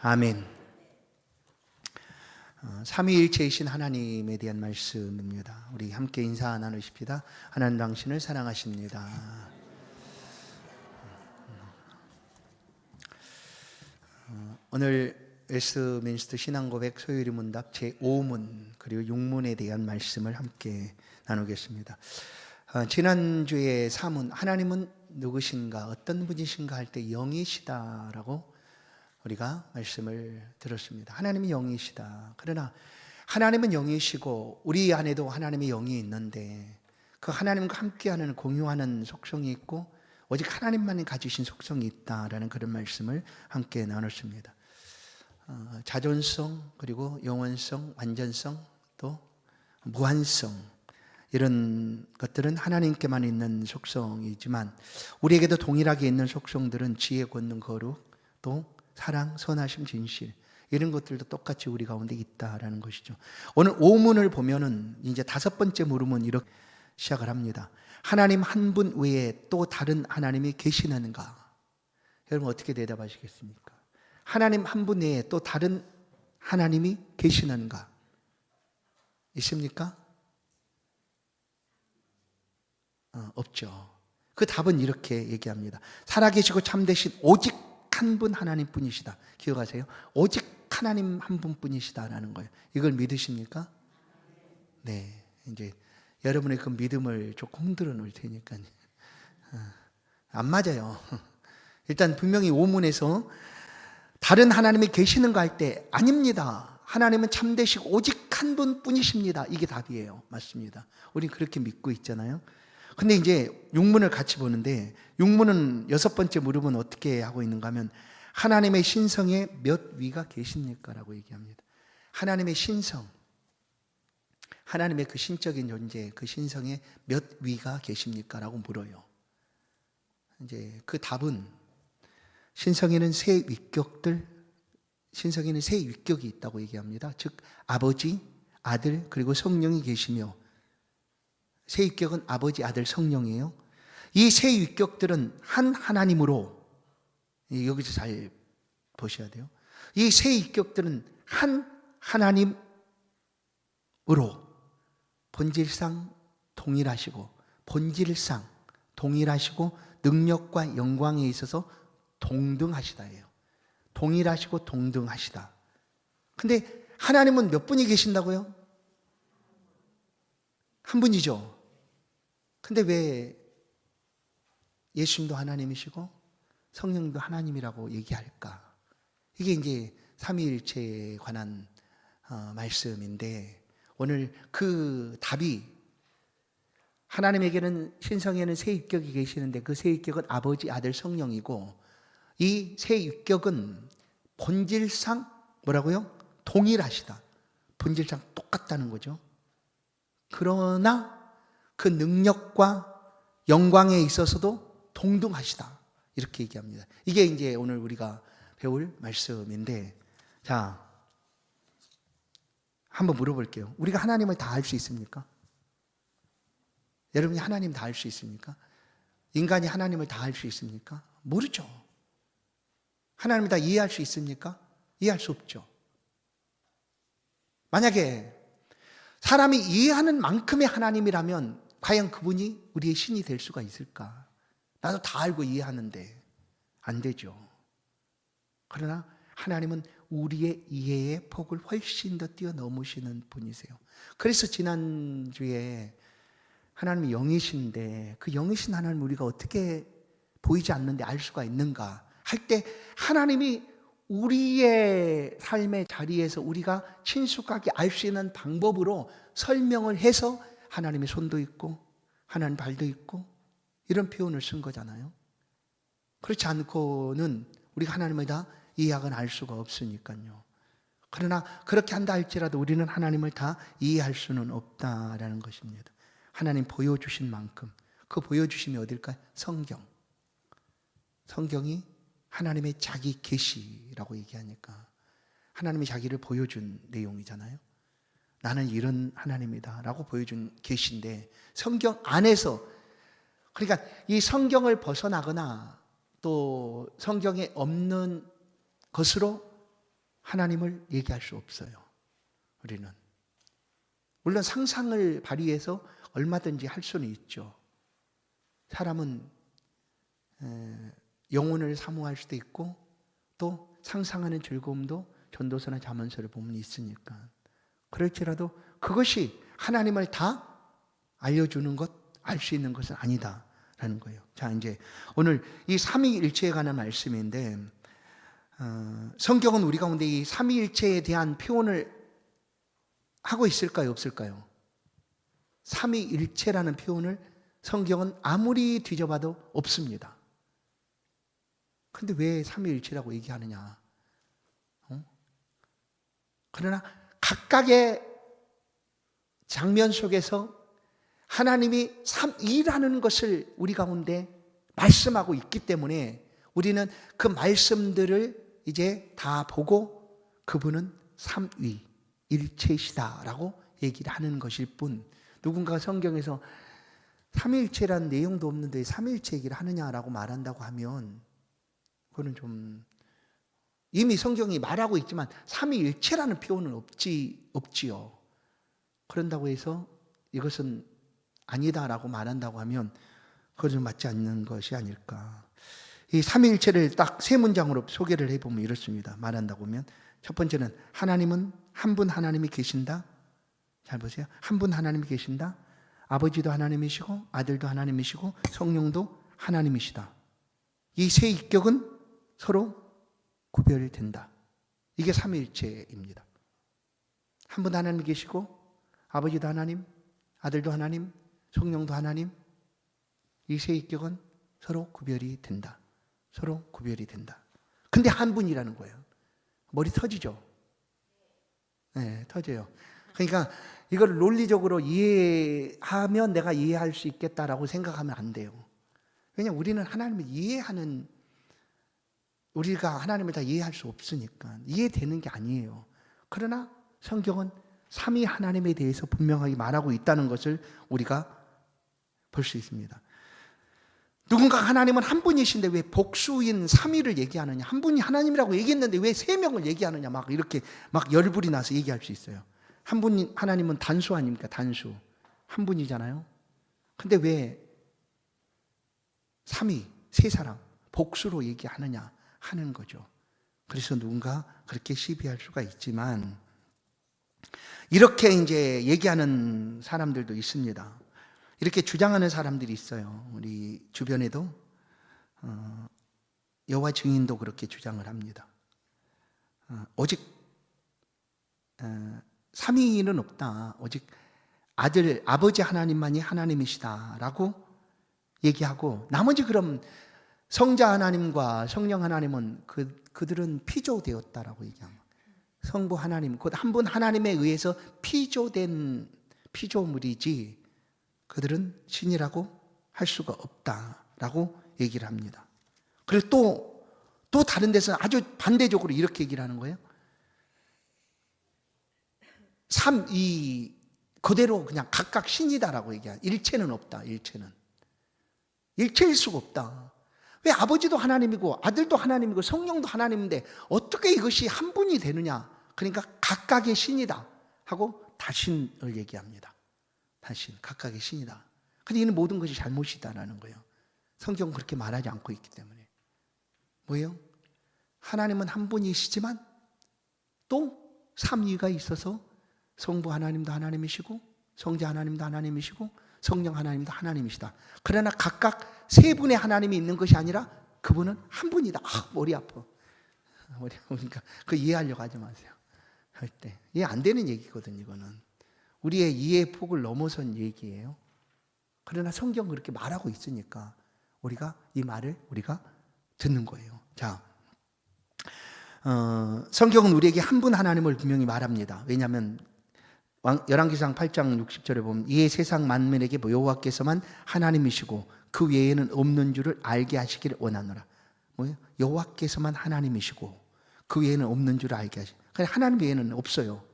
아멘. 삼위일체이신 하나님에 대한 말씀입니다. 우리 함께 인사 나누십시다. 하나님 당신을 사랑하십니다. 오늘 웨스트민스터 신앙고백 소요리 문답 제5문 그리고 6문에 대한 말씀을 함께 나누겠습니다. 지난주에 4문 하나님은 누구신가 어떤 분이신가 할 때 영이시다라고 우리가 말씀을 들었습니다. 하나님이 영이시다. 그러나 하나님은 영이시고 우리 안에도 하나님의 영이 있는데 그 하나님과 함께하는 공유하는 속성이 있고 오직 하나님만이 가지신 속성이 있다라는 그런 말씀을 함께 나눴습니다. 자존성 그리고 영원성, 완전성 또 무한성 이런 것들은 하나님께만 있는 속성이지만 우리에게도 동일하게 있는 속성들은 지혜, 권능, 거룩 또 사랑, 선하심, 진실 이런 것들도 똑같이 우리 가운데 있다라는 것이죠. 오늘 5문을 보면은 이제 5번째 물음은 이렇게 시작을 합니다. 하나님 한 분 외에 또 다른 하나님이 계시는가? 여러분 어떻게 대답하시겠습니까? 하나님 한 분 외에 또 다른 하나님이 계시는가? 있습니까? 없죠. 그 답은 이렇게 얘기합니다. 살아계시고 참되신 오직 한 분 하나님 뿐이시다. 기억하세요? 오직 하나님 한 분 뿐이시다라는 거예요. 이걸 믿으십니까? 네. 이제 여러분의 그 믿음을 조금 흔들어 놓을 테니까요. 안 맞아요. 일단 분명히 5문에서 다른 하나님이 계시는가 할 때 아닙니다. 하나님은 참되시고 오직 한 분 뿐이십니다. 이게 답이에요. 맞습니다. 우리 그렇게 믿고 있잖아요. 근데 이제 6문을 같이 보는데 6문은 6번째 물음은 어떻게 하고 있는가 하면 하나님의 신성에 몇 위가 계십니까? 라고 얘기합니다. 하나님의 신성, 하나님의 그 신적인 존재, 그 신성에 몇 위가 계십니까? 라고 물어요. 이제 그 답은 신성에는 세 위격이 있다고 얘기합니다. 즉 아버지, 아들 그리고 성령이 계시며 세 위격은 아버지, 아들, 성령이에요. 이 세 위격들은 한 하나님으로 여기서 잘 보셔야 돼요. 이 세 위격들은 한 하나님으로 본질상 동일하시고 능력과 영광에 있어서 동등하시다예요. 동일하시고 동등하시다. 근데 하나님은 몇 분이 계신다고요? 한 분이죠. 근데 왜 예수님도 하나님이시고 성령도 하나님이라고 얘기할까? 이게 이제 삼위일체에 관한 말씀인데 오늘 그 답이 하나님에게는 신성에는 세 위격이 계시는데 그 세 위격은 아버지, 아들, 성령이고 이 세 위격은 본질상 뭐라고요? 동일하시다. 본질상 똑같다는 거죠. 그러나 그 능력과 영광에 있어서도 동등하시다. 이렇게 얘기합니다. 이게 이제 오늘 우리가 배울 말씀인데, 자, 한번 물어볼게요. 우리가 하나님을 다 알 수 있습니까? 여러분이 하나님 다 알 수 있습니까? 인간이 하나님을 다 알 수 있습니까? 모르죠. 하나님을 다 이해할 수 있습니까? 이해할 수 없죠. 만약에 사람이 이해하는 만큼의 하나님이라면 과연 그분이 우리의 신이 될 수가 있을까? 나도 다 알고 이해하는데 안 되죠. 그러나 하나님은 우리의 이해의 폭을 훨씬 더 뛰어넘으시는 분이세요. 그래서 지난주에 하나님이 영이신데 그 영이신 하나님을 우리가 어떻게 보이지 않는데 알 수가 있는가 할 때 하나님이 우리의 삶의 자리에서 우리가 친숙하게 알 수 있는 방법으로 설명을 해서 하나님의 손도 있고 하나님 발도 있고 이런 표현을 쓴 거잖아요. 그렇지 않고는 우리가 하나님을 다 이해하거나 알 수가 없으니까요. 그러나 그렇게 한다 할지라도 우리는 하나님을 다 이해할 수는 없다라는 것입니다. 하나님 보여주신 만큼 그 보여주심이 어딜까요? 성경이 하나님의 자기 계시라고 얘기하니까 하나님이 자기를 보여준 내용이잖아요. 나는 이런 하나님이다 라고 보여준 계시인데 성경 안에서 그러니까 이 성경을 벗어나거나 또 성경에 없는 것으로 하나님을 얘기할 수 없어요. 우리는. 물론 상상을 발휘해서 얼마든지 할 수는 있죠. 사람은 영혼을 사모할 수도 있고 또 상상하는 즐거움도 전도서나 잠언서를 보면 있으니까. 그럴지라도 그것이 하나님을 다 알려주는 것, 알 수 있는 것은 아니다라는 거예요. 자, 이제 오늘 이 삼위일체에 관한 말씀인데 성경은 우리 가운데 이 삼위일체에 대한 표현을 하고 있을까요? 없을까요? 삼위일체라는 표현을 성경은 아무리 뒤져봐도 없습니다. 근데 왜 삼위일체라고 얘기하느냐? 그러나 각각의 장면 속에서 하나님이 삼위라는 것을 우리 가운데 말씀하고 있기 때문에 우리는 그 말씀들을 이제 다 보고 그분은 삼위, 일체시다라고 얘기를 하는 것일 뿐, 누군가 성경에서 삼위일체라는 내용도 없는데 삼위일체 얘기를 하느냐라고 말한다고 하면 그거는 좀 이미 성경이 말하고 있지만 삼위일체라는 표현은 없지요. 그런다고 해서 이것은 아니다라고 말한다고 하면 그것은 맞지 않는 것이 아닐까. 이 삼위일체를 딱 세 문장으로 소개를 해보면 이렇습니다. 말한다고 하면 첫 번째는 하나님은 한 분 하나님이 계신다. 잘 보세요. 한 분 하나님이 계신다. 아버지도 하나님이시고 아들도 하나님이시고 성령도 하나님이시다. 이 세 인격은 서로 구별된다. 이게 삼위일체입니다. 한 분 하나님이 계시고 아버지도 하나님, 아들도 하나님, 성령도 하나님. 이 세 인격은 서로 구별이 된다. 서로 구별이 된다. 근데 한 분이라는 거예요. 머리 터지죠? 네, 터져요. 그러니까 이걸 논리적으로 이해하면 내가 이해할 수 있겠다라고 생각하면 안 돼요. 왜냐하면 우리는 하나님을 이해하는, 우리가 하나님을 다 이해할 수 없으니까 이해되는 게 아니에요. 그러나 성경은 삼위 하나님에 대해서 분명하게 말하고 있다는 것을 우리가 볼 수 있습니다. 누군가 하나님은 한 분이신데 왜 복수인 삼위를 얘기하느냐? 한 분이 하나님이라고 얘기했는데 왜 세 명을 얘기하느냐? 막 이렇게 막 열불이 나서 얘기할 수 있어요. 한 분 하나님은 단수 아닙니까? 단수. 한 분이잖아요. 근데 왜 삼위, 세 사람 복수로 얘기하느냐 하는 거죠. 그래서 누군가 그렇게 시비할 수가 있지만 이렇게 이제 얘기하는 사람들도 있습니다. 이렇게 주장하는 사람들이 있어요. 우리 주변에도 여호와 증인도 그렇게 주장을 합니다. 오직 삼위는 없다. 오직 아들, 아버지 하나님만이 하나님이시다라고 얘기하고 나머지 그럼 성자 하나님과 성령 하나님은 그들은 피조되었다라고 얘기합니다. 성부 하나님, 곧 한 분 하나님에 의해서 피조된 피조물이지 그들은 신이라고 할 수가 없다라고 얘기를 합니다. 그리고 또 다른 데서는 아주 반대적으로 이렇게 얘기를 하는 거예요. 삼위 그대로 그냥 각각 신이다라고 얘기해요. 일체는 없다. 일체일 수가 없다. 왜 아버지도 하나님이고 아들도 하나님이고 성령도 하나님인데 어떻게 이것이 한 분이 되느냐? 그러니까 각각의 신이다 하고 다신을 얘기합니다. 다신, 각각의 신이다. 근데 이는 모든 것이 잘못이다라는 거예요. 성경은 그렇게 말하지 않고 있기 때문에. 뭐예요? 하나님은 한 분이시지만 또 삼위가 있어서 성부 하나님도 하나님이시고 성자 하나님도 하나님이시고 성령 하나님도 하나님이시다. 그러나 각각 세 분의 하나님이 있는 것이 아니라 그분은 한 분이다. 아, 머리 아파. 머리 아프니까 그 이해하려고 하지 마세요. 할 때. 이해 안 되는 얘기거든, 이거는. 우리의 이해의 폭을 넘어선 얘기예요. 그러나 성경은 그렇게 말하고 있으니까 우리가 이 말을 우리가 듣는 거예요. 자, 성경은 우리에게 한 분 하나님을 분명히 말합니다. 왜냐하면 열왕기상 8장 60절에 보면 이에 세상 만민에게 여호와께서만 하나님이시고 그 외에는 없는 줄을 알게 하시기를 원하노라. 뭐예요? 여호와께서만 하나님이시고 그 외에는 없는 줄을 알게 하시. 하나님 외에는 없어요.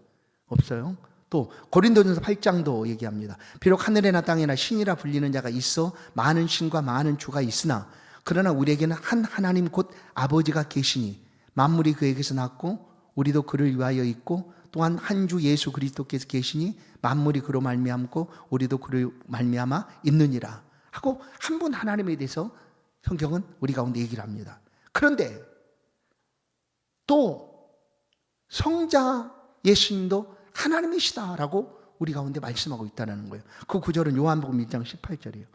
또 고린도전서 8장도 얘기합니다. 비록 하늘에나 땅에나 신이라 불리는 자가 있어 많은 신과 많은 주가 있으나 그러나 우리에게는 한 하나님 곧 아버지가 계시니 만물이 그에게서 났고 우리도 그를 위하여 있고 또한 한 주 예수 그리스도께서 계시니 만물이 그로 말미암고 우리도 그를 말미암아 있느니라 하고 한 분 하나님에 대해서 성경은 우리 가운데 얘기를 합니다. 그런데 또 성자 예수님도 하나님이시다라고 우리 가운데 말씀하고 있다는 거예요. 그 구절은 요한복음 1장 18절이에요.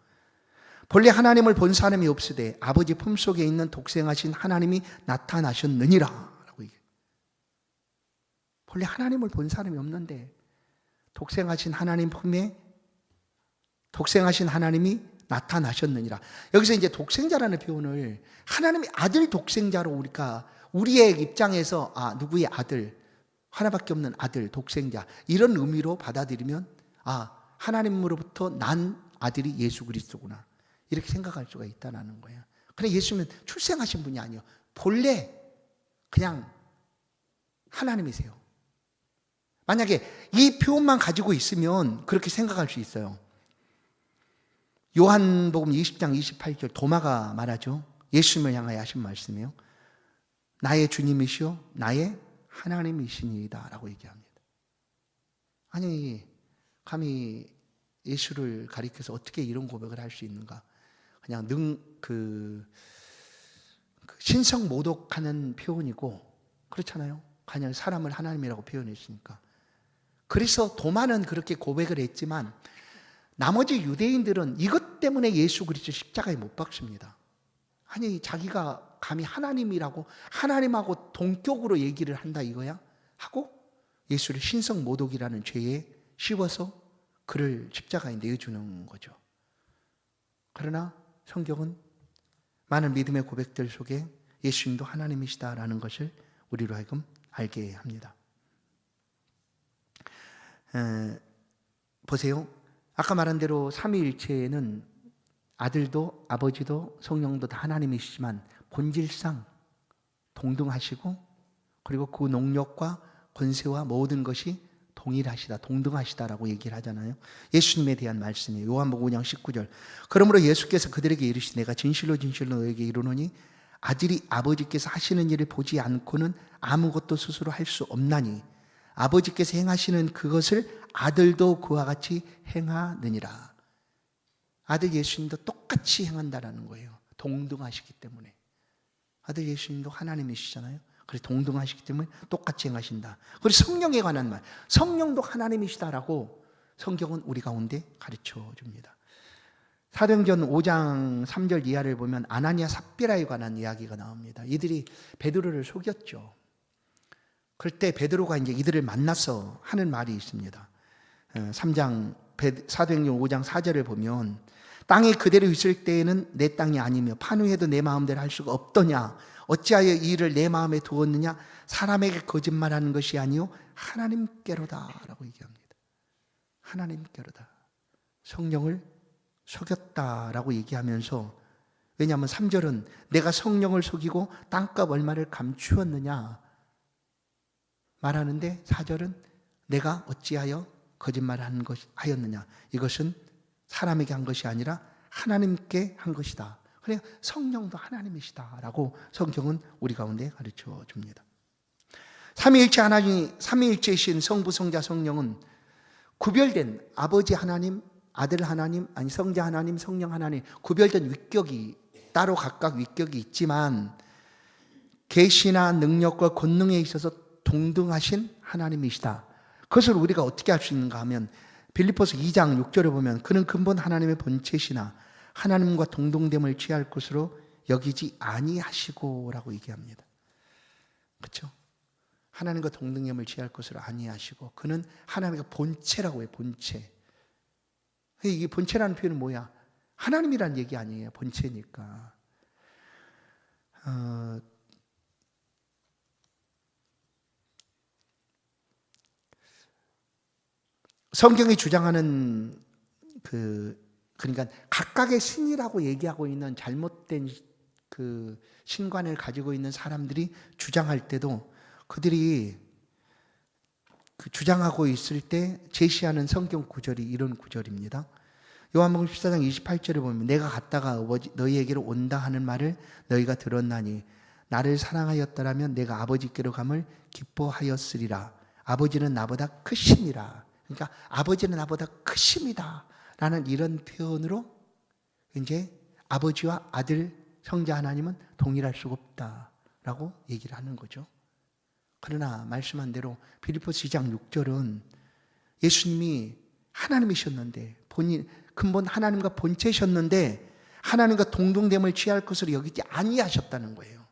본래 하나님을 본 사람이 없으되 아버지 품속에 있는 독생하신 하나님이 나타나셨느니라 라고 얘기해요. 본래 하나님을 본 사람이 없는데 독생하신 하나님 품에 독생하신 하나님이 나타나셨느니라. 여기서 이제 독생자라는 표현을 하나님의 아들 독생자로 우리의 입장에서 누구의 아들, 하나밖에 없는 아들, 독생자 이런 의미로 받아들이면 하나님으로부터 난 아들이 예수 그리스도구나 이렇게 생각할 수가 있다는 거예요. 그런데 예수님은 출생하신 분이 아니에요. 본래 그냥 하나님이세요. 만약에 이 표현만 가지고 있으면 그렇게 생각할 수 있어요. 요한복음 20장 28절 도마가 말하죠. 예수님을 향하여 하신 말씀이에요. 나의 주님이시오 나의 하나님이시니이다 라고 얘기합니다. 아니 감히 예수를 가리켜서 어떻게 이런 고백을 할 수 있는가. 그냥 신성 모독하는 표현이고 그렇잖아요. 그냥 사람을 하나님이라고 표현했으니까. 그래서 도마는 그렇게 고백을 했지만 나머지 유대인들은 이것 때문에 예수 그리스도 십자가에 못 박습니다. 아니 자기가 감히 하나님이라고 하나님하고 동격으로 얘기를 한다 이거야? 하고 예수를 신성 모독이라는 죄에 씌워서 그를 십자가에 내어주는 거죠. 그러나 성경은 많은 믿음의 고백들 속에 예수님도 하나님이시다라는 것을 우리로 하여금 알게 합니다. 보세요. 아까 말한 대로 삼위일체는 아들도 아버지도 성령도 다 하나님이시지만 본질상 동등하시고 그리고 그 능력과 권세와 모든 것이 동일하시다, 동등하시다라고 얘기를 하잖아요. 예수님에 대한 말씀이에요. 요한복음 5장 19절. 그러므로 예수께서 그들에게 이르시되 내가 진실로 진실로 너에게 이르노니 아들이 아버지께서 하시는 일을 보지 않고는 아무것도 스스로 할 수 없나니 아버지께서 행하시는 그것을 아들도 그와 같이 행하느니라. 아들 예수님도 똑같이 행한다라는 거예요. 동등하시기 때문에. 아들 예수님도 하나님이시잖아요. 그래서 동등하시기 때문에 똑같이 행하신다. 그리고 성령에 관한 말, 성령도 하나님이시다라고 성경은 우리 가운데 가르쳐 줍니다. 사도행전 5장 3절 이하를 보면 아나니아 삽비라에 관한 이야기가 나옵니다. 이들이 베드로를 속였죠. 그럴 때 베드로가 이제 이들을 만나서 하는 말이 있습니다. 3장 사도행전 5장 4절을 보면 땅이 그대로 있을 때에는 내 땅이 아니며 판후에도 내 마음대로 할 수가 없더냐 어찌하여 이 일을 내 마음에 두었느냐 사람에게 거짓말하는 것이 아니요 하나님께로다 라고 얘기합니다. 하나님께로다. 성령을 속였다라고 얘기하면서 왜냐하면 3절은 내가 성령을 속이고 땅값 얼마를 감추었느냐 말하는데 4절은 내가 어찌하여 거짓말을 하였느냐 이것은 사람에게 한 것이 아니라 하나님께 한 것이다. 그러니까 성령도 하나님이시다라고 성경은 우리 가운데 가르쳐 줍니다. 삼위일체 하나님, 삼위일체이신 성부, 성자, 성령은 구별된 아버지 하나님, 아들 하나님, 아니 성자 하나님, 성령 하나님 구별된 위격이 따로 각각 위격이 있지만 계시나 능력과 권능에 있어서 동등하신 하나님이시다. 그것을 우리가 어떻게 할 수 있는가 하면 빌립보서 2장 6절에 보면 그는 근본 하나님의 본체시나 하나님과 동등됨을 취할 것으로 여기지 아니하시고라고 얘기합니다. 그렇죠? 하나님과 동등됨을 취할 것으로 아니하시고 그는 하나님의 본체라고 해요. 본체. 이게 본체라는 표현은 뭐야? 하나님이라는 얘기 아니에요. 본체니까. 성경이 주장하는 그러니까 각각의 신이라고 얘기하고 있는 잘못된 그 신관을 가지고 있는 사람들이 주장할 때도 그들이 주장하고 있을 때 제시하는 성경 구절이 이런 구절입니다. 요한복음 14장 28절에 보면 내가 갔다가 너희에게로 온다 하는 말을 너희가 들었나니 나를 사랑하였더라면 내가 아버지께로 감을 기뻐하였으리라. 아버지는 나보다 크심이라. 그러니까 아버지는 나보다 크심이다 라는 이런 표현으로 이제 아버지와 아들 성자 하나님은 동일할 수가 없다라고 얘기를 하는 거죠. 그러나 말씀한 대로 빌립보서 2장 6절은 예수님이 하나님이셨는데 본인 근본 하나님과 본체셨는데 하나님과 동등됨을 취할 것으로 여기지 아니하셨다는 거예요.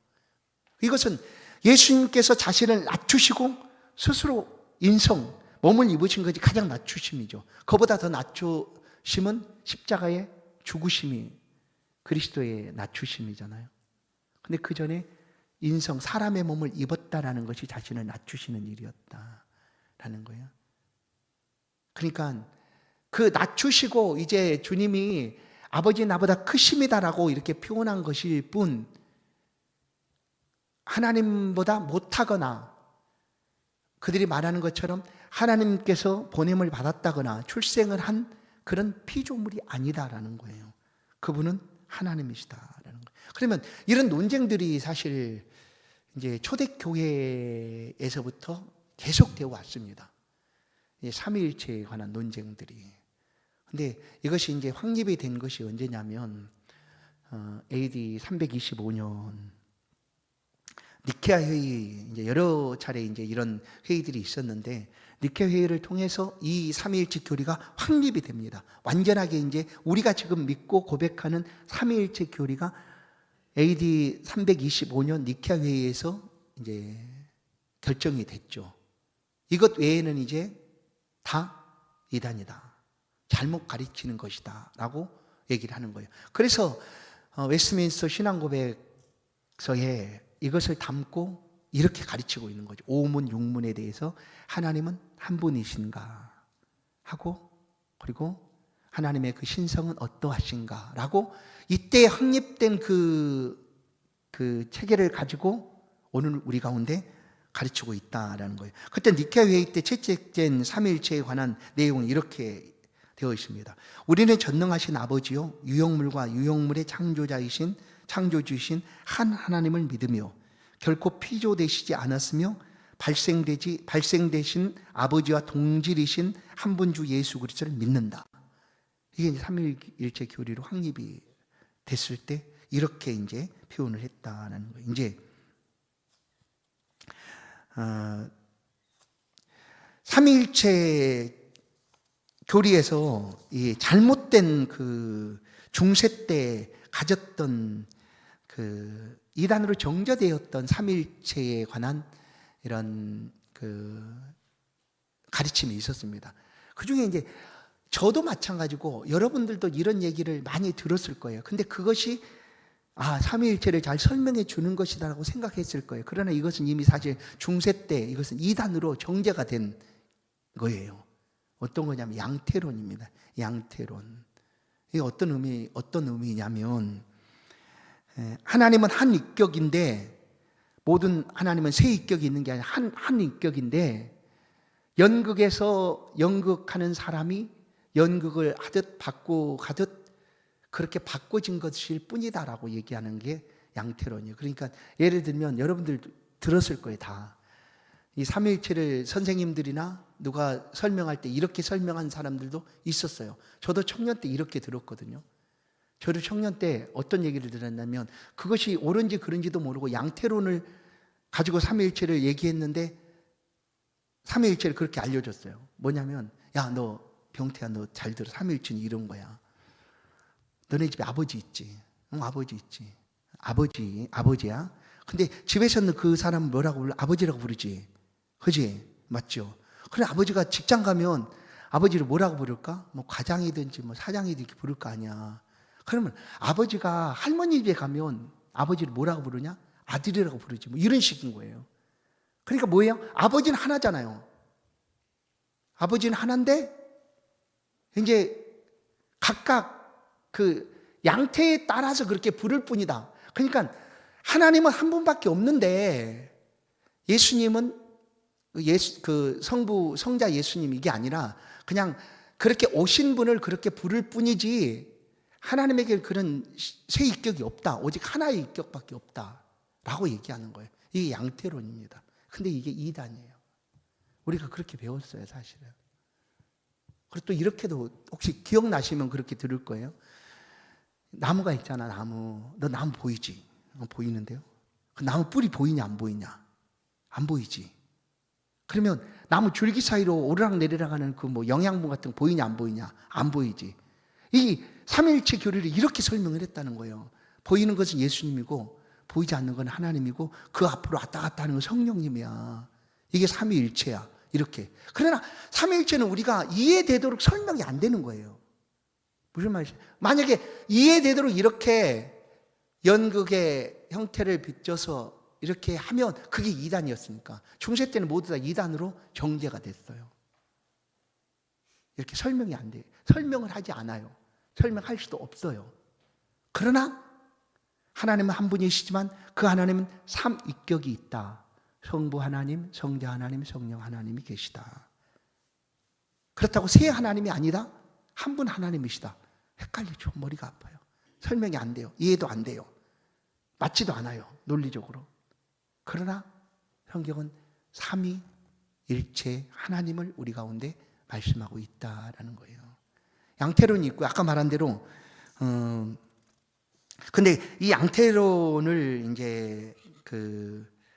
이것은 예수님께서 자신을 낮추시고 스스로 인성, 몸을 입으신 것이 가장 낮추심이죠. 그보다 더 낮추심은 십자가의 죽으심이 그리스도의 낮추심이잖아요. 근데 그 전에 인성, 사람의 몸을 입었다라는 것이 자신을 낮추시는 일이었다라는 거예요. 그러니까 그 낮추시고 이제 주님이 아버지 나보다 크심이다라고 이렇게 표현한 것일 뿐 하나님보다 못하거나 그들이 말하는 것처럼 하나님께서 보냄을 받았다거나 출생을 한 그런 피조물이 아니다라는 거예요. 그분은 하나님이시다라는 거예요. 그러면 이런 논쟁들이 사실 이제 초대교회에서부터 계속되어 왔습니다. 삼위일체에 관한 논쟁들이. 근데 이것이 이제 확립이 된 것이 언제냐면 AD 325년 니케아 회의, 이제 여러 차례 이제 이런 회의들이 있었는데 니케아 회의를 통해서 이 삼위일체 교리가 확립이 됩니다. 완전하게 이제 우리가 지금 믿고 고백하는 삼위일체 교리가 AD 325년 니케아 회의에서 이제 결정이 됐죠. 이것 외에는 이제 다 이단이다. 잘못 가르치는 것이다 라고 얘기를 하는 거예요. 그래서 웨스트민스터 신앙고백서에 이것을 담고 이렇게 가르치고 있는 거죠. 오문, 육문에 대해서 하나님은 한 분이신가 하고 그리고 하나님의 그 신성은 어떠하신가 라고 이때 확립된 그 체계를 가지고 오늘 우리 가운데 가르치고 있다라는 거예요. 그때 니케아 회의 때 채택된 삼위일체에 관한 내용은 이렇게 되어 있습니다. 우리는 전능하신 아버지요 유형물과 유형물의 창조주이신 한 하나님을 믿으며 결코 피조되시지 않았으며 발생되신 아버지와 동질이신 한 분 주 예수 그리스도를 믿는다. 이게 삼위일체 교리로 확립이 됐을 때 이렇게 이제 표현을 했다는 거예요. 이제 삼위일체 교리에서 이 잘못된 그 중세 때 가졌던 그 이단으로 정저되었던 삼위일체에 관한 이런 그 가르침이 있었습니다. 그 중에 이제 저도 마찬가지고 여러분들도 이런 얘기를 많이 들었을 거예요. 근데 그것이 삼위일체를 잘 설명해 주는 것이다라고 생각했을 거예요. 그러나 이것은 이미 사실 중세 때 이것은 이단으로 정제가 된 거예요. 어떤 거냐면 양태론입니다. 양태론. 이게 어떤 의미냐면 하나님은 한 인격인데 모든 하나님은 세 인격이 있는 게 아니라 한 인격인데 연극에서 연극하는 사람이 연극을 하듯 받고 가듯 그렇게 바꿔진 것일 뿐이다라고 얘기하는 게 양태론이에요. 그러니까 예를 들면 여러분들 들었을 거예요. 다. 이 삼위일체를 선생님들이나 누가 설명할 때 이렇게 설명한 사람들도 있었어요. 저도 청년 때 이렇게 들었거든요. 저도 청년 때 어떤 얘기를 들었냐면 그것이 옳은지 그른지도 모르고 양태론을 가지고 삼위일체를 얘기했는데 삼위일체를 그렇게 알려줬어요. 뭐냐면 야, 너 병태야, 너 잘 들어. 삼위일체는 이런 거야. 너네 집에 아버지 있지? 응, 아버지 있지. 아버지야. 근데 집에서는 그 사람 뭐라고 불러? 아버지라고 부르지. 그지? 맞죠? 그래, 아버지가 직장 가면 아버지를 뭐라고 부를까? 뭐 과장이든지 뭐 사장이든지 이렇게 부를 거 아니야. 그러면 아버지가 할머니 집에 가면 아버지를 뭐라고 부르냐? 아들이라고 부르지. 뭐 이런 식인 거예요. 그러니까 뭐예요? 아버지는 하나잖아요. 아버지는 하나인데 이제 각각 그 양태에 따라서 그렇게 부를 뿐이다. 그러니까 하나님은 한 분밖에 없는데 예수님은 성자 예수님 이게 아니라 그냥 그렇게 오신 분을 그렇게 부를 뿐이지 하나님에게 그런 세 인격이 없다. 오직 하나의 인격밖에 없다. 라고 얘기하는 거예요. 이게 양태론입니다. 근데 이게 이단이에요. 우리가 그렇게 배웠어요, 사실은. 그리고 또 이렇게도 혹시 기억나시면 그렇게 들을 거예요. 나무가 있잖아, 나무. 너 나무 보이지? 보이는데요? 그 나무 뿌리 보이냐, 안 보이냐? 안 보이지? 그러면 나무 줄기 사이로 오르락 내리락 하는 그 뭐 영양분 같은 거 보이냐, 안 보이냐? 안 보이지? 이 삼위일체 교리를 이렇게 설명을 했다는 거예요. 보이는 것은 예수님이고 보이지 않는 건 하나님이고 그 앞으로 왔다 갔다 하는 건 성령님이야. 이게 삼위일체야. 이렇게. 그러나 삼위일체는 우리가 이해되도록 설명이 안 되는 거예요. 무슨 말이죠? 만약에 이해되도록 이렇게 연극의 형태를 빚어서 이렇게 하면 그게 이단이었으니까 중세 때는 모두 다 이단으로 정죄가 됐어요. 이렇게 설명이 안 돼요. 설명을 하지 않아요. 설명할 수도 없어요. 그러나 하나님은 한 분이시지만 그 하나님은 삼위격이 있다. 성부 하나님, 성자 하나님, 성령 하나님이 계시다. 그렇다고 세 하나님이 아니다? 한 분 하나님이시다. 헷갈리죠. 머리가 아파요. 설명이 안 돼요. 이해도 안 돼요. 맞지도 않아요. 논리적으로. 그러나 성경은 삼위일체 하나님을 우리 가운데 말씀하고 있다라는 거예요. 양태론이 있고 아까 말한 대로 근데 이 양태론을 이제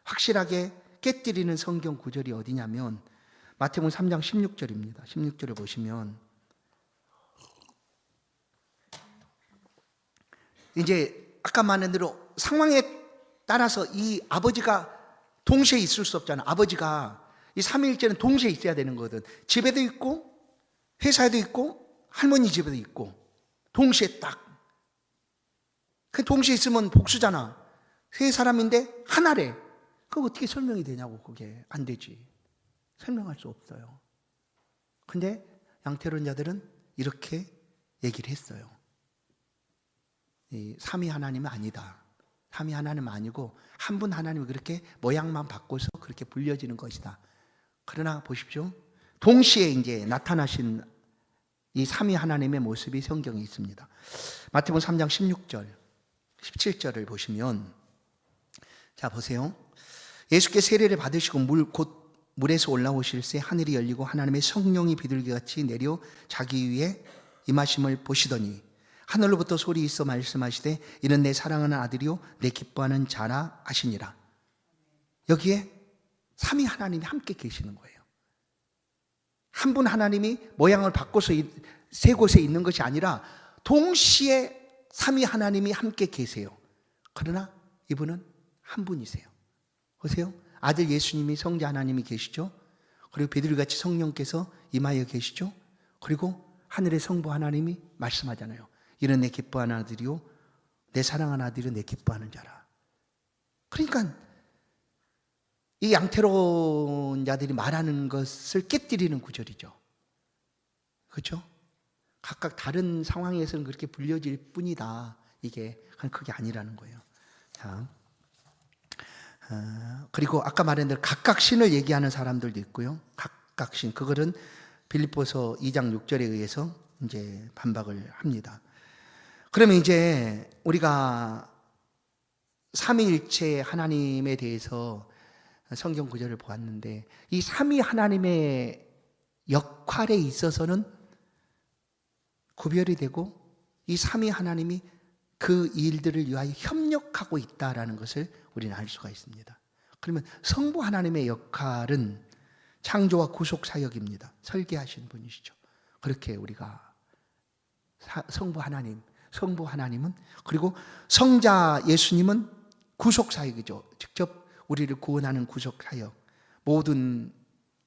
확실하게 깨뜨리는 성경 구절이 어디냐면 마태복음 3장 16절입니다. 16절을 보시면 이제 아까 말한 대로 상황에 따라서 이 아버지가 동시에 있을 수 없잖아. 아버지가 이 삼위일체는 동시에 있어야 되는 거거든. 집에도 있고 회사에도 있고 할머니 집에도 있고 동시에 딱. 그 동시에 있으면 복수잖아. 세 사람인데 하나래. 그거 어떻게 설명이 되냐고. 그게 안 되지. 설명할 수 없어요. 근데 양태론자들은 이렇게 얘기를 했어요. 이 삼위 하나님은 아니다. 삼위 하나님은 아니고 한 분 하나님이 그렇게 모양만 바꿔서 그렇게 불려지는 것이다. 그러나 보십시오. 동시에 이제 나타나신 이 삼위 하나님의 모습이 성경에 있습니다. 마태복음 3장 16절, 17절을 보시면 자 보세요. 예수께 세례를 받으시고 곧 물에서 올라오실새 하늘이 열리고 하나님의 성령이 비둘기같이 내려 자기 위에 임하심을 보시더니 하늘로부터 소리 있어 말씀하시되 이는 내 사랑하는 아들이요 내 기뻐하는 자라 하시니라. 여기에 삼위 하나님이 함께 계시는 거예요. 한 분 하나님이 모양을 바꿔서 세 곳에 있는 것이 아니라 동시에 삼위 하나님이 함께 계세요. 그러나 이분은 한 분이세요. 보세요. 아들 예수님이 성자 하나님이 계시죠. 그리고 비둘기같이 성령께서 임하여 계시죠. 그리고 하늘의 성부 하나님이 말씀하잖아요. 이는 내 기뻐하는 아들이요 내 사랑하는 아들이 내 기뻐하는 자라. 그러니까 이 양태론자들이 말하는 것을 깨뜨리는 구절이죠. 그렇죠? 각각 다른 상황에서는 그렇게 불려질 뿐이다. 이게 그게 아니라는 거예요. 자, 그리고 아까 말한 대로 각각 신을 얘기하는 사람들도 있고요. 각각 신. 그거는 빌립보서 2장 6절에 의해서 이제 반박을 합니다. 그러면 이제 우리가 삼위일체 하나님에 대해서 성경 구절을 보았는데 이 삼위 하나님의 역할에 있어서는 구별이 되고 이 삼위 하나님이 그 일들을 위하여 협력하고 있다라는 것을 우리는 알 수가 있습니다. 그러면 성부 하나님의 역할은 창조와 구속 사역입니다. 설계하신 분이시죠. 그렇게 우리가 성부 하나님은 그리고 성자 예수님은 구속 사역이죠. 직접 우리를 구원하는 구속 사역, 모든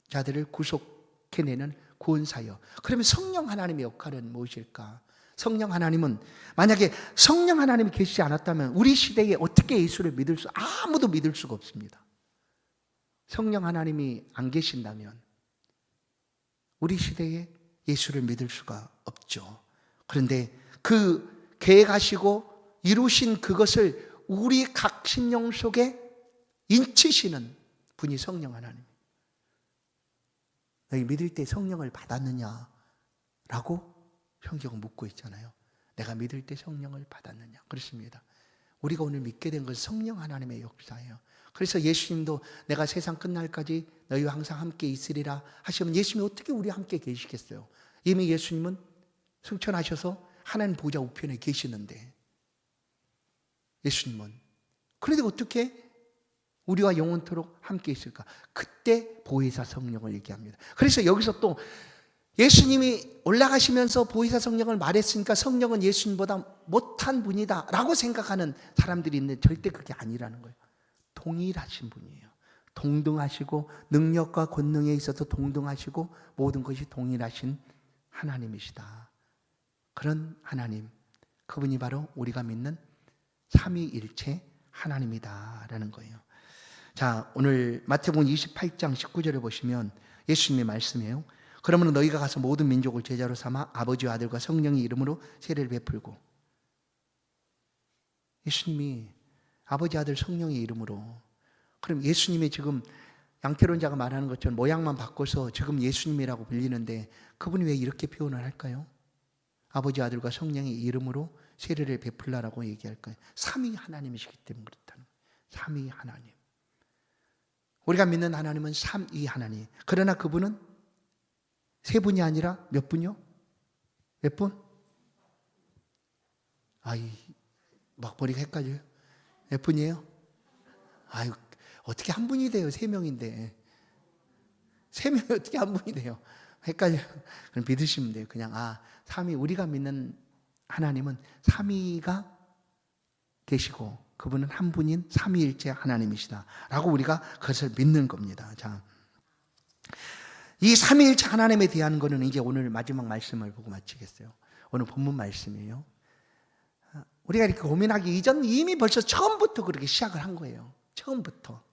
자들을 구속해내는 구원 사역. 그러면 성령 하나님의 역할은 무엇일까? 성령 하나님은 만약에 성령 하나님이 계시지 않았다면 우리 시대에 어떻게 예수를 아무도 믿을 수가 없습니다. 성령 하나님이 안 계신다면 우리 시대에 예수를 믿을 수가 없죠. 그런데 그 계획하시고 이루신 그것을 우리 각 심령 속에 인치시는 분이 성령 하나님. 너희 믿을 때 성령을 받았느냐? 라고 성경은 묻고 있잖아요. 내가 믿을 때 성령을 받았느냐? 그렇습니다. 우리가 오늘 믿게 된 것은 성령 하나님의 역사예요. 그래서 예수님도 내가 세상 끝날까지 너희와 항상 함께 있으리라 하시면 예수님이 어떻게 우리와 함께 계시겠어요? 이미 예수님은 승천하셔서 하나님 보좌 우편에 계시는데, 예수님은 그런데 어떻게 우리와 영원토록 함께 있을까? 그때 보혜사 성령을 얘기합니다. 그래서 여기서 또 예수님이 올라가시면서 보혜사 성령을 말했으니까 성령은 예수님보다 못한 분이다 라고 생각하는 사람들이 있는데 절대 그게 아니라는 거예요. 동일하신 분이에요. 동등하시고 능력과 권능에 있어서 동등하시고 모든 것이 동일하신 하나님이시다. 그런 하나님, 그분이 바로 우리가 믿는 삼위일체 하나님이다라는 거예요. 자, 오늘 마태복음 28장 19절에 보시면 예수님의 말씀이에요. 그러면 너희가 가서 모든 민족을 제자로 삼아 아버지와 아들과 성령의 이름으로 세례를 베풀고, 예수님이 아버지, 아들, 성령의 이름으로. 그럼 예수님이 지금 양태론자가 말하는 것처럼 모양만 바꿔서 지금 예수님이라고 불리는데 그분이 왜 이렇게 표현을 할까요? 아버지, 아들과 성령의 이름으로 세례를 베풀라라고 얘기할까요? 삼위 하나님이시기 때문에 그렇다는 거예요. 삼위 하나님. 우리가 믿는 하나님은 삼위 하나님. 그러나 그분은 세 분이 아니라 몇 분이요? 몇 분? 막 머리가 헷갈려요. 몇 분이에요? 어떻게 한 분이 돼요? 세 명인데. 세 명이 어떻게 한 분이 돼요? 헷갈려요. 그럼 믿으시면 돼요. 그냥 삼위, 우리가 믿는 하나님은 삼위가 계시고 그분은 한 분인 삼위일체 하나님이시다 라고 우리가 그것을 믿는 겁니다. 자, 이 삼위일체 하나님에 대한 거는 이제 오늘 마지막 말씀을 보고 마치겠어요. 오늘 본문 말씀이에요. 우리가 이렇게 고민하기 이전 이미 벌써 처음부터 그렇게 시작을 한 거예요. 처음부터.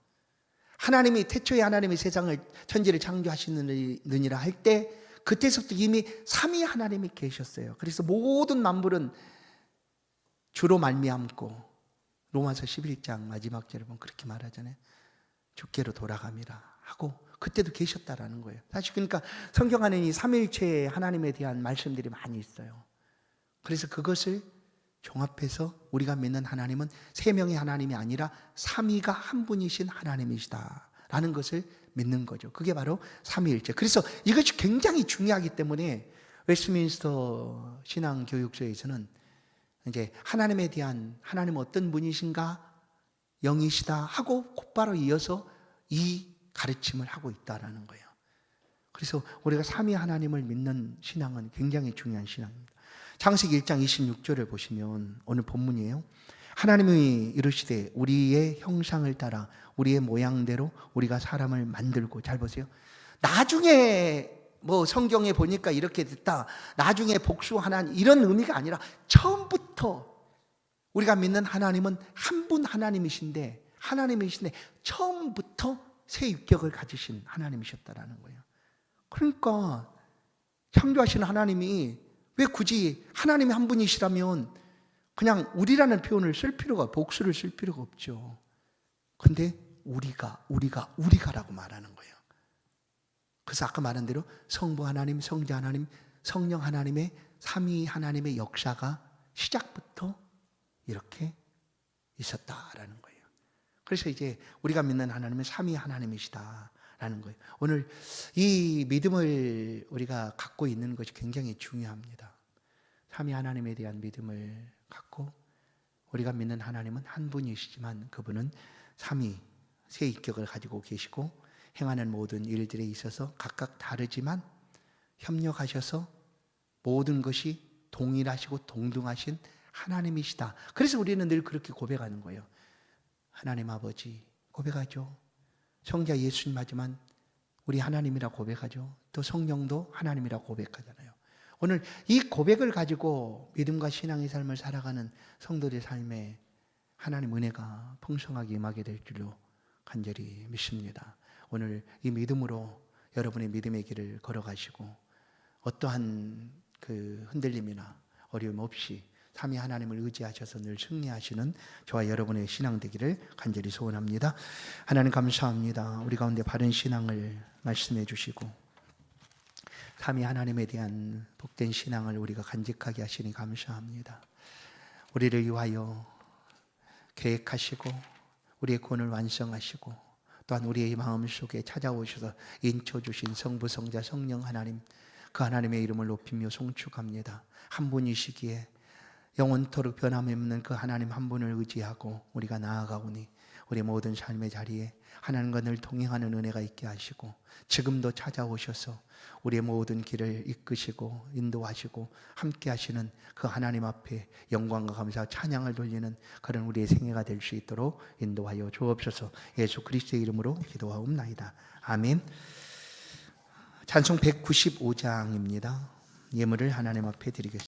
하나님이 태초에 하나님이 세상을 천지를 창조하시느니라 할 때 그때서부터 이미 삼위 하나님이 계셨어요. 그래서 모든 만물은 주로 말미암고, 로마서 11장 마지막 절에 보면 그렇게 말하잖아요. 주께로 돌아감이라 하고 그때도 계셨다라는 거예요. 사실 그러니까 성경 안에 이 삼위일체 하나님에 대한 말씀들이 많이 있어요. 그래서 그것을 종합해서 우리가 믿는 하나님은 세 명의 하나님이 아니라 삼위가 한 분이신 하나님이시다라는 것을 믿는 거죠. 그게 바로 삼위일체. 그래서 이것이 굉장히 중요하기 때문에 웨스트민스터 신앙교육서에서는 이제 하나님에 대한, 하나님은 어떤 분이신가, 영이시다 하고 곧바로 이어서 이 가르침을 하고 있다라는 거예요. 그래서 우리가 삼위 하나님을 믿는 신앙은 굉장히 중요한 신앙입니다. 창세기 1장 26절을 보시면 오늘 본문이에요. 하나님이 이르시되 우리의 형상을 따라 우리의 모양대로 우리가 사람을 만들고, 잘 보세요. 나중에 성경에 보니까 이렇게 됐다, 나중에 복수하는 이런 의미가 아니라 처음부터 우리가 믿는 하나님은 한 분 하나님이신데 처음부터 새 인격을 가지신 하나님이셨다라는 거예요. 그러니까 창조하시는 하나님이 왜 굳이 하나님이 한 분이시라면 그냥 우리라는 표현을 쓸 필요가, 복수를 쓸 필요가 없죠. 근데 우리가라고 말하는 거예요. 그래서 아까 말한 대로 성부 하나님, 성자 하나님, 성령 하나님의 삼위 하나님의 역사가 시작부터 이렇게 있었다라는 거예요. 그래서 이제 우리가 믿는 하나님은 삼위 하나님이시다라는 거예요. 오늘 이 믿음을 우리가 갖고 있는 것이 굉장히 중요합니다. 삼위 하나님에 대한 믿음을 갖고, 우리가 믿는 하나님은 한 분이시지만 그분은 삼위, 세 인격을 가지고 계시고 행하는 모든 일들에 있어서 각각 다르지만 협력하셔서 모든 것이 동일하시고 동등하신 하나님이시다. 그래서 우리는 늘 그렇게 고백하는 거예요. 하나님 아버지 고백하죠. 성자 예수님 하지만 우리 하나님이라 고백하죠. 또 성령도 하나님이라 고백하잖아요. 오늘 이 고백을 가지고 믿음과 신앙의 삶을 살아가는 성도들의 삶에 하나님 은혜가 풍성하게 임하게 될 줄로 간절히 믿습니다. 오늘 이 믿음으로 여러분의 믿음의 길을 걸어가시고 어떠한 그 흔들림이나 어려움 없이 삼위 하나님을 의지하셔서 늘 승리하시는 저와 여러분의 신앙 되기를 간절히 소원합니다. 하나님 감사합니다. 우리 가운데 바른 신앙을 말씀해 주시고 삼위 하나님에 대한 복된 신앙을 우리가 간직하게 하시니 감사합니다. 우리를 위하여 계획하시고 우리의 구원을 완성하시고 또한 우리의 마음속에 찾아오셔서 인쳐주신 성부, 성자, 성령 하나님, 그 하나님의 이름을 높이며 송축합니다. 한 분이시기에 영원토록 변함없는 그 하나님 한 분을 의지하고 우리가 나아가오니 우리 모든 삶의 자리에 하나님과 늘 동행하는 은혜가 있게 하시고 지금도 찾아오셔서 우리의 모든 길을 이끄시고 인도하시고 함께 하시는 그 하나님 앞에 영광과 감사와 찬양을 돌리는 그런 우리의 생애가 될 수 있도록 인도하여 주옵소서. 예수 그리스도의 이름으로 기도하옵나이다. 아멘. 찬송 195장입니다. 예물을 하나님 앞에 드리겠습니다.